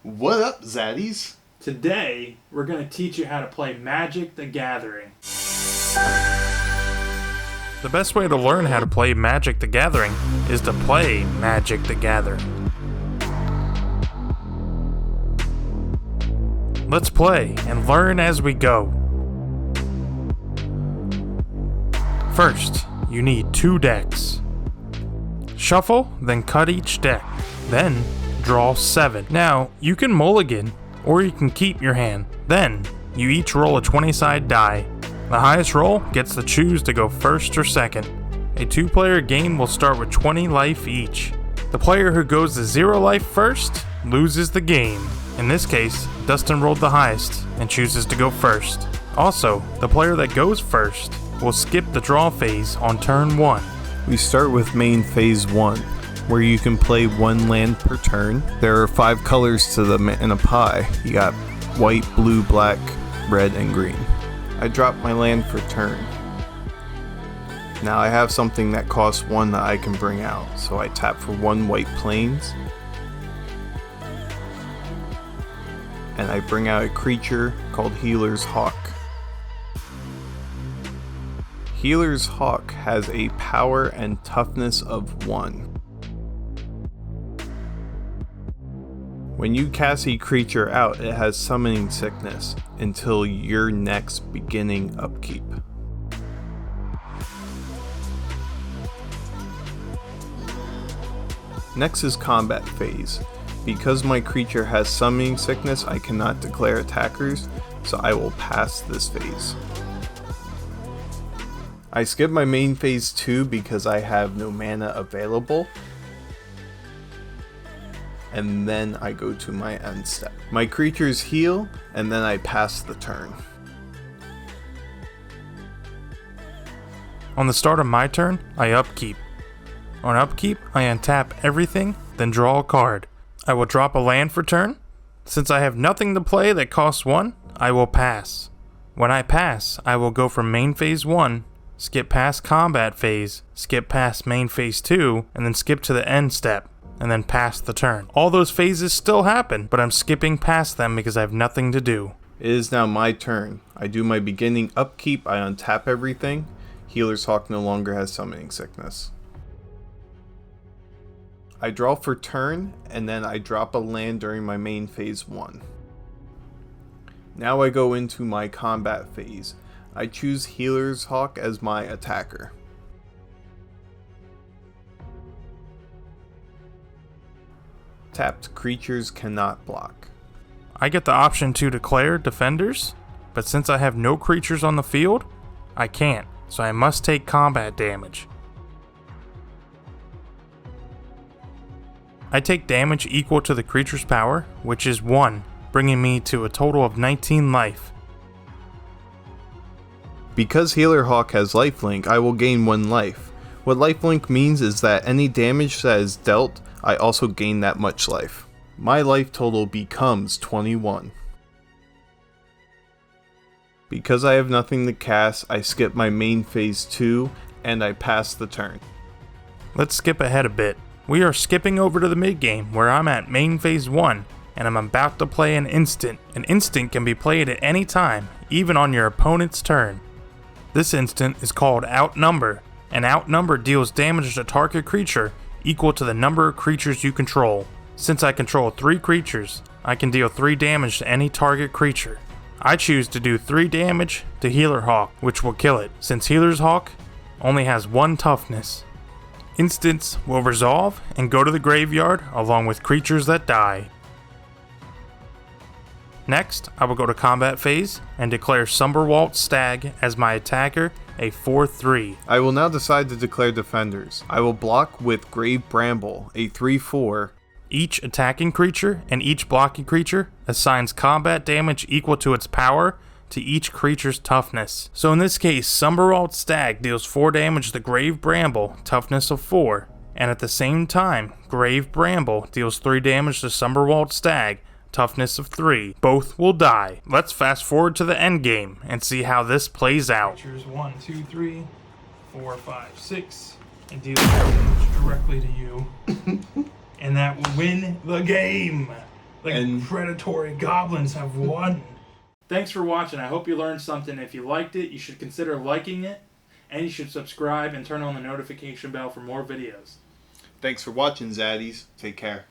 What up, Zaddies? Today, we're going to teach you how to play Magic the Gathering. The best way to learn how to play Magic the Gathering is to play Magic the Gathering. Let's play and learn as we go. First, you need 2 decks. Shuffle, then cut each deck. Then, draw 7. Now, you can mulligan, or you can keep your hand. Then, you each roll a 20-sided die. The highest roll gets to choose to go first or second. A 2-player game will start with 20 life each. The player who goes to 0 life first loses the game. In this case, Dustin rolled the highest and chooses to go first. Also, the player that goes first will skip the draw phase on turn 1. We start with main phase 1, where you can play 1 land per turn. There are 5 colors to them in a pie. You got white, blue, black, red, and green. I drop my land for turn. Now I have something that costs 1 that I can bring out, so I tap for 1 white plains. And I bring out a creature called Healer's Hawk. Healer's Hawk has a power and toughness of 1. When you cast a creature out, it has summoning sickness until your next beginning upkeep. Next is combat phase. Because my creature has summoning sickness, I cannot declare attackers, so I will pass this phase. I skip my main phase 2 because I have no mana available. And then I go to my end step. My creatures heal, and then I pass the turn. On the start of my turn, I upkeep. On upkeep, I untap everything, then draw a card. I will drop a land for turn. Since I have nothing to play that costs 1, I will pass. When I pass, I will go from main phase 1, skip past combat phase, skip past main phase 2, and then skip to the end step, and then pass the turn. All those phases still happen, but I'm skipping past them because I have nothing to do. It is now my turn. I do my beginning upkeep, I untap everything. Healer's Hawk no longer has summoning sickness. I draw for turn, and then I drop a land during my main phase 1. Now I go into my combat phase. I choose Healer's Hawk as my attacker. Tapped creatures cannot block. I get the option to declare defenders, but since I have no creatures on the field, I can't, so I must take combat damage. I take damage equal to the creature's power, which is 1, bringing me to a total of 19 life. Because Healer Hawk has lifelink, I will gain 1 life. What lifelink means is that any damage that is dealt, I also gain that much life. My life total becomes 21. Because I have nothing to cast, I skip my main phase 2, and I pass the turn. Let's skip ahead a bit. We are skipping over to the mid-game, where I'm at main phase 1, and I'm about to play an instant. An instant can be played at any time, even on your opponent's turn. This instant is called Outnumber, and Outnumber deals damage to target creature equal to the number of creatures you control. Since I control 3 creatures, I can deal 3 damage to any target creature. I choose to do 3 damage to Healer Hawk, which will kill it, since Healer's Hawk only has 1 toughness. Instants will resolve and go to the graveyard along with creatures that die. Next, I will go to combat phase and declare Sumberwalt Stag as my attacker, a 4/3. I will now decide to declare defenders. I will block with Grave Bramble, a 3/4. Each attacking creature and each blocking creature assigns combat damage equal to its power to each creature's toughness. So in this case, Sumberwalt Stag deals 4 damage to Grave Bramble, toughness of 4, and at the same time, Grave Bramble deals 3 damage to Sumberwalt Stag, toughness of 3. Both will die. Let's fast forward to the end game and see how this plays out. Creatures 1, 2, 3, 4, 5, 6, and deal damage directly to you. And that will win the game. Like predatory goblins have won. Thanks for watching. I hope you learned something. If you liked it, you should consider liking it. And you should subscribe and turn on the notification bell for more videos. Thanks for watching, Zaddies. Take care.